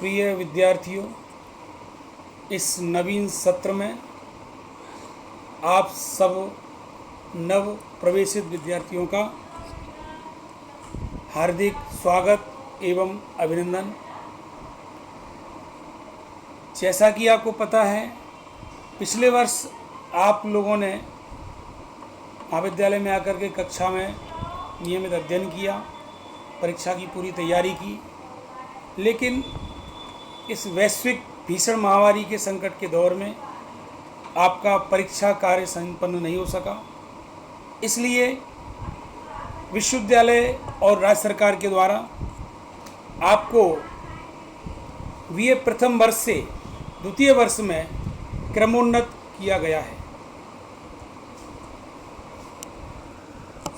प्रिय विद्यार्थियों, इस नवीन सत्र में आप सब नव प्रवेशित विद्यार्थियों का हार्दिक स्वागत एवं अभिनंदन। जैसा कि आपको पता है, पिछले वर्ष आप लोगों ने महाविद्यालय में आकर के कक्षा में नियमित अध्ययन किया, परीक्षा की पूरी तैयारी की, लेकिन इस वैश्विक भीषण महामारी के संकट के दौर में आपका परीक्षा कार्य संपन्न नहीं हो सका। इसलिए विश्वविद्यालय और राज्य सरकार के द्वारा आपको बीए प्रथम वर्ष से द्वितीय वर्ष में क्रमोन्नत किया गया है।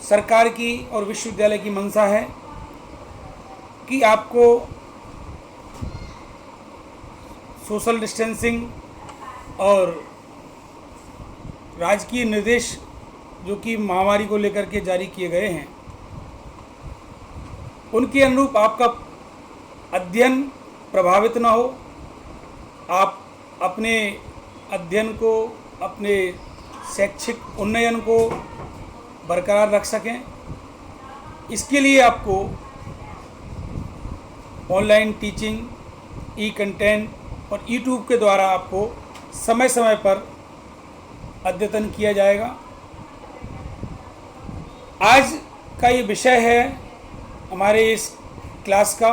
सरकार की और विश्वविद्यालय की मंशा है कि आपको सोशल डिस्टेंसिंग और राजकीय निर्देश जो कि महामारी को लेकर के जारी किए गए हैं, उनके अनुरूप आपका अध्ययन प्रभावित न हो, आप अपने अध्ययन को, अपने शैक्षिक उन्नयन को बरकरार रख सकें। इसके लिए आपको ऑनलाइन टीचिंग, ई कंटेंट और यूट्यूब के द्वारा आपको समय समय पर अद्यतन किया जाएगा। आज का ये विषय है हमारे इस क्लास का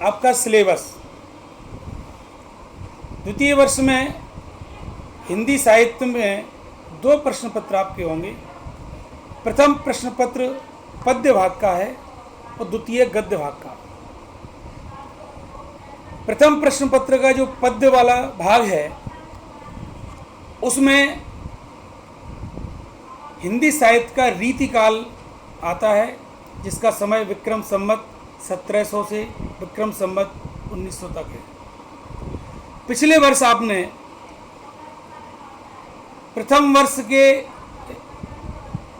आपका सिलेबस। द्वितीय वर्ष में हिंदी साहित्य में 2 प्रश्न पत्र आपके होंगे। प्रथम प्रश्न पत्र पद्य भाग का है और द्वितीय गद्य भाग का। प्रथम प्रश्न पत्र का जो पद्य वाला भाग है, उसमें हिंदी साहित्य का रीतिकाल आता है, जिसका समय विक्रम संवत 1700 से विक्रम संवत 1900 तक है। पिछले वर्ष आपने प्रथम वर्ष के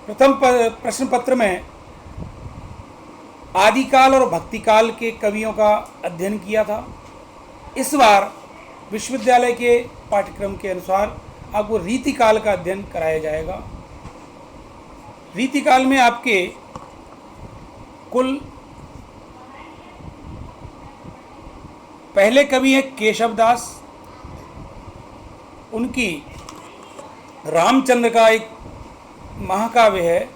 प्रथम प्रश्न पत्र में आदिकाल और भक्तिकाल के कवियों का अध्ययन किया था। इस बार विश्वविद्यालय के पाठ्यक्रम के अनुसार आपको रीतिकाल का अध्ययन कराया जाएगा। रीतिकाल में आपके कुल पहले कवि हैं केशवदास। उनकी रामचंद्र का एक महाकाव्य है,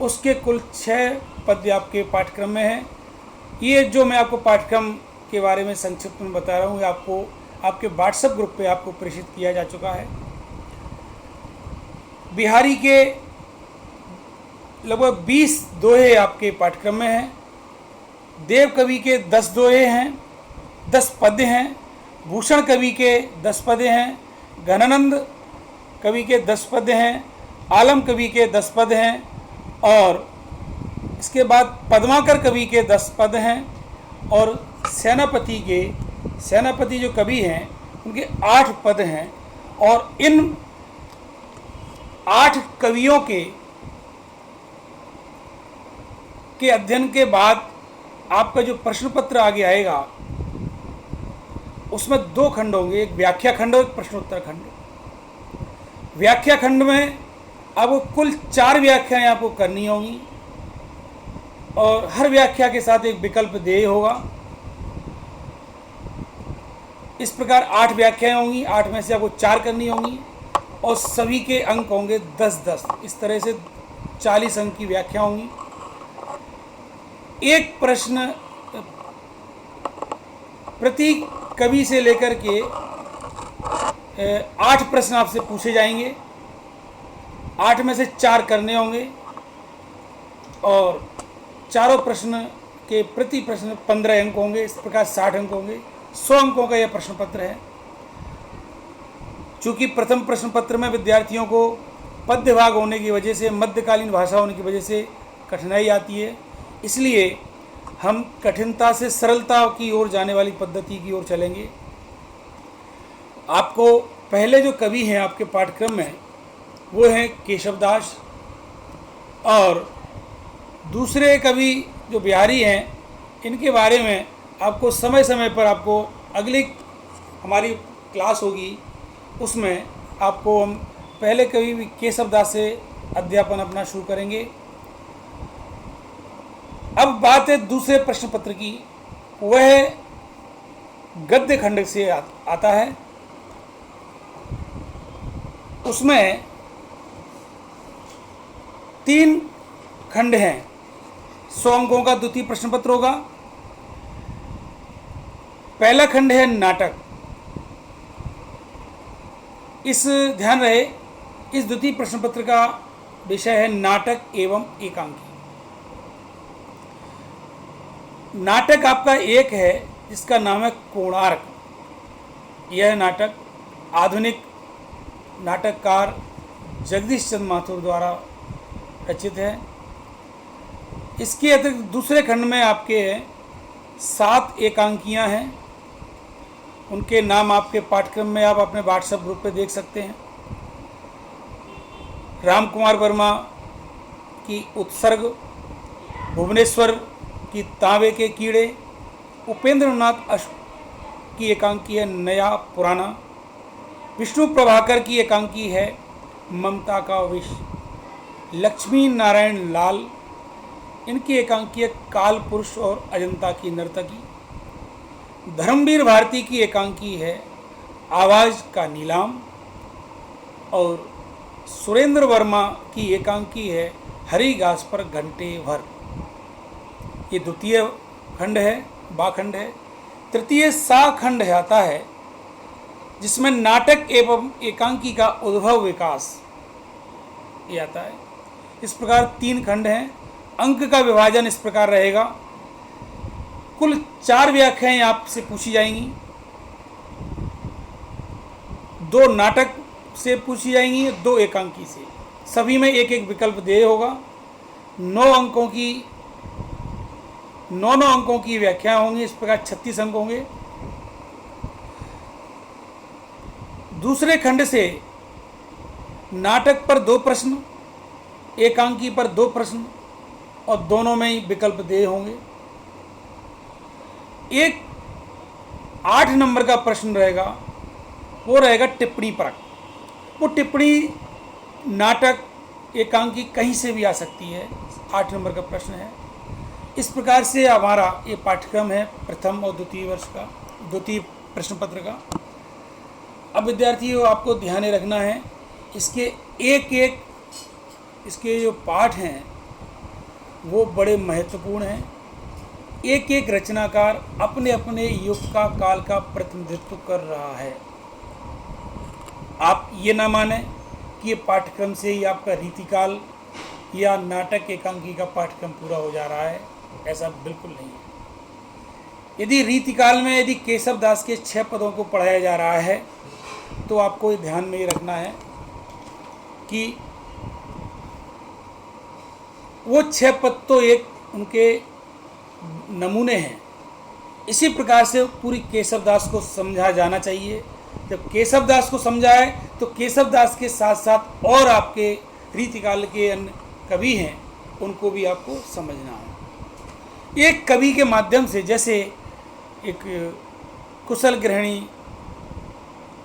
उसके कुल 6 पद्य आपके पाठ्यक्रम में हैं। ये जो मैं आपको पाठ्यक्रम के बारे में संक्षिप्त में बता रहा हूँ, ये आपको आपके व्हाट्सएप ग्रुप पे आपको प्रेषित किया जा चुका है। बिहारी के लगभग 20 दोहे आपके पाठ्यक्रम में हैं। देव कवि के 10 दोहे हैं, 10 पद्य हैं। भूषण कवि के 10 पद्य हैं। घनानंद कवि के 10 पद्य हैं। आलम कवि के 10 पद्य हैं। और इसके बाद पद्माकर कवि के 10 पद्य हैं। और सेनापति जो कवि हैं, उनके 8 पद्य हैं। और इन 8 कवियों के अध्ययन के बाद आपका जो प्रश्न पत्र आगे आएगा, उसमें 2 खंड होंगे, एक व्याख्या खंड और एक प्रश्नोत्तर खंड। व्याख्या खंड में आपको कुल 4 व्याख्याएं आपको करनी होंगी और हर व्याख्या के साथ एक विकल्प देय होगा। इस प्रकार 8 व्याख्याएं होंगी, 8 में से आपको 4 करनी होंगी और सभी के अंक होंगे 10-10। इस तरह से 40 अंक की व्याख्या होंगी। एक प्रश्न प्रति कवि से लेकर के 8 प्रश्न आपसे पूछे जाएंगे। 8 में से 4 करने होंगे और चारों प्रश्न के प्रति प्रश्न 15 अंक होंगे। इस प्रकार 60 अंक होंगे। 100 अंकों का यह प्रश्न पत्र है। चूँकि प्रथम प्रश्न पत्र में विद्यार्थियों को पद्य भाग होने की वजह से, मध्यकालीन भाषा होने की वजह से कठिनाई आती है, इसलिए हम कठिनता से सरलता की ओर जाने वाली पद्धति की ओर चलेंगे। आपको पहले जो कवि हैं आपके पाठ्यक्रम में, वो हैं केशवदास और दूसरे कवि जो बिहारी हैं, इनके बारे में आपको समय समय पर आपको अगली हमारी क्लास होगी, उसमें आपको हम पहले कभी भी केशव दास से अध्यापन अपना शुरू करेंगे। अब बात है दूसरे प्रश्न पत्र की। वह गद्य खंड से आता है। उसमें 3 खंड हैं। 100 अंकों का द्वितीय प्रश्न पत्र होगा। पहला खंड है नाटक। इस ध्यान रहे, इस द्वितीय प्रश्न पत्र का विषय है नाटक एवं एकांकी। नाटक आपका एक है जिसका नाम है कोणार्क। यह नाटक आधुनिक नाटककार जगदीश चंद्र माथुर द्वारा रचित है। इसके अतिरिक्त दूसरे खंड में आपके 7 एकांकियाँ हैं। उनके नाम आपके पाठ्यक्रम में आप अपने व्हाट्सएप ग्रुप पे देख सकते हैं। राम कुमार वर्मा की उत्सर्ग, भुवनेश्वर की तांबे के कीड़े, उपेंद्र नाथ की एकांकी है नया पुराना, विष्णु प्रभाकर की एकांकी है ममता का विष, लक्ष्मी नारायण लाल इनकी एकांकी है काल पुरुष और अजंता की नर्तकी, धर्मवीर भारती की एकांकी है आवाज़ का नीलाम, और सुरेंद्र वर्मा की एकांकी है हरी घास पर घंटे भर। ये द्वितीय खंड है, बाखंड है। तृतीय सा खंड आता है जिसमें नाटक एवं एकांकी का उद्भव विकास ये आता है। इस प्रकार 3 खंड हैं। अंक का विभाजन इस प्रकार रहेगा। कुल 4 व्याख्याएं आपसे पूछी जाएंगी, 2 नाटक से पूछी जाएंगी, 2 एकांकी से। सभी में एक एक विकल्प देय होगा। 9 अंकों की 9 अंकों की व्याख्या होंगी। इस प्रकार 36 अंक होंगे। दूसरे खंड से नाटक पर 2 प्रश्न, एकांकी पर 2 प्रश्न और दोनों में ही विकल्प देय होंगे। एक 8 नंबर का प्रश्न रहेगा, वो रहेगा टिप्पणी परक। वो टिप्पणी नाटक एकांकी कहीं से भी आ सकती है। 8 नंबर का प्रश्न है। इस प्रकार से हमारा ये पाठ्यक्रम है प्रथम और द्वितीय वर्ष का, द्वितीय प्रश्न पत्र का। अब विद्यार्थियों, आपको ध्यान रखना है, इसके एक इसके जो पाठ हैं वो बड़े महत्वपूर्ण हैं। एक एक रचनाकार अपने अपने युग का, काल का प्रतिनिधित्व कर रहा है। आप ये ना माने कि ये पाठ्यक्रम से ही आपका रीतिकाल या नाटक एकांकी का पाठ्यक्रम पूरा हो जा रहा है। ऐसा बिल्कुल नहीं है। यदि रीतिकाल में यदि केशव दास के 6 पदों को पढ़ाया जा रहा है तो आपको ध्यान में ये रखना है कि वो 6 पद तो एक उनके नमूने हैं। इसी प्रकार से पूरी केशव दास को समझा जाना चाहिए। जब केशव दास को समझाए तो केशव दास के साथ साथ और आपके रीतिकाल के अन्य कवि हैं, उनको भी आपको समझना है। एक कवि के माध्यम से, जैसे एक कुशल गृहिणी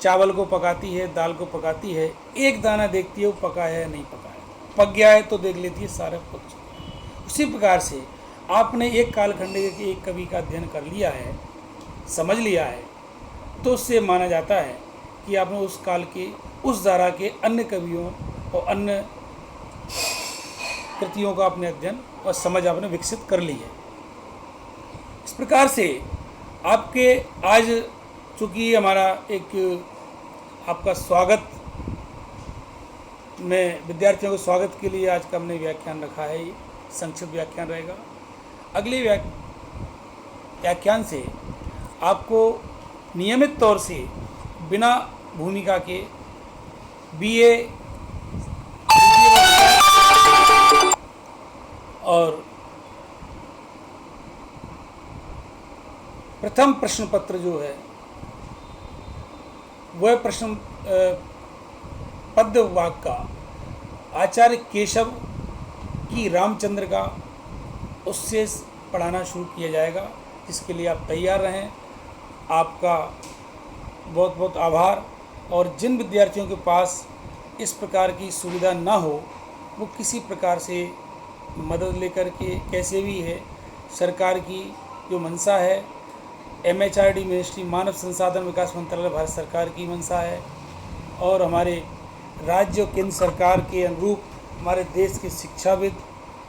चावल को पकाती है, दाल को पकाती है, एक दाना देखती है वो पका है या नहीं पका है, पक गया है तो देख लेती है सारे पक चुके हैं। उसी प्रकार से आपने एक कालखंड के एक कवि का अध्ययन कर लिया है, समझ लिया है, तो उससे माना जाता है कि आपने उस काल के, उस धारा के अन्य कवियों और अन्य कृतियों का अपने अध्ययन और समझ आपने विकसित कर ली है। इस प्रकार से आपके आज, चूँकि हमारा एक आपका स्वागत में, विद्यार्थियों के स्वागत के लिए आज का हमने व्याख्यान रखा है, ये संक्षिप्त व्याख्यान रहेगा। अगले व्याख्यान से आपको नियमित तौर से बिना भूमिका के बीए और प्रथम प्रश्न पत्र जो है वह प्रश्न पद्य वाक्य का आचार्य केशव की रामचंद्र का उससे पढ़ाना शुरू किया जाएगा। इसके लिए आप तैयार रहें। आपका बहुत बहुत आभार। और जिन विद्यार्थियों के पास इस प्रकार की सुविधा ना हो, वो किसी प्रकार से मदद लेकर के कैसे भी है, सरकार की जो मंशा है, MHRD मिनिस्ट्री मानव संसाधन विकास मंत्रालय भारत सरकार की मंशा है, और हमारे राज्य और केंद्र सरकार के अनुरूप हमारे देश के शिक्षाविद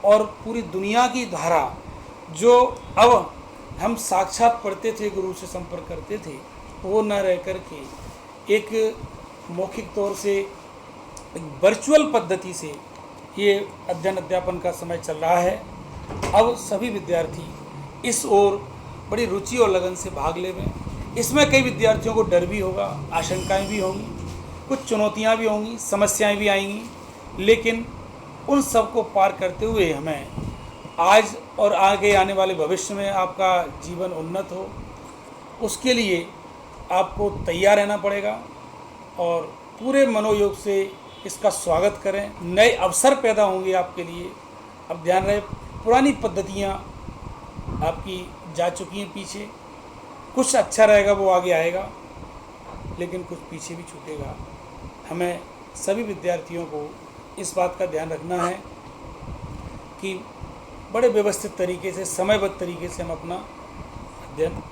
और पूरी दुनिया की धारा, जो अब हम साक्षात पढ़ते थे, गुरु से संपर्क करते थे, वो न रह कर के एक मौखिक तौर से, एक वर्चुअल पद्धति से ये अध्ययन अध्यापन का समय चल रहा है। अब सभी विद्यार्थी इस ओर बड़ी रुचि और लगन से भाग लेवें। इसमें कई विद्यार्थियों को डर भी होगा, आशंकाएं भी होंगी, कुछ चुनौतियां भी होंगी, समस्याएं भी आएंगी, लेकिन उन सब को पार करते हुए हमें आज और आगे आने वाले भविष्य में आपका जीवन उन्नत हो, उसके लिए आपको तैयार रहना पड़ेगा और पूरे मनोयोग से इसका स्वागत करें। नए अवसर पैदा होंगे आपके लिए। अब ध्यान रहे, पुरानी पद्धतियाँ आपकी जा चुकी हैं पीछे। कुछ अच्छा रहेगा वो आगे आएगा, लेकिन कुछ पीछे भी छूटेगा। हमें सभी विद्यार्थियों को इस बात का ध्यान रखना है कि बड़े व्यवस्थित तरीके से, समयबद्ध तरीके से हम अपना अध्ययन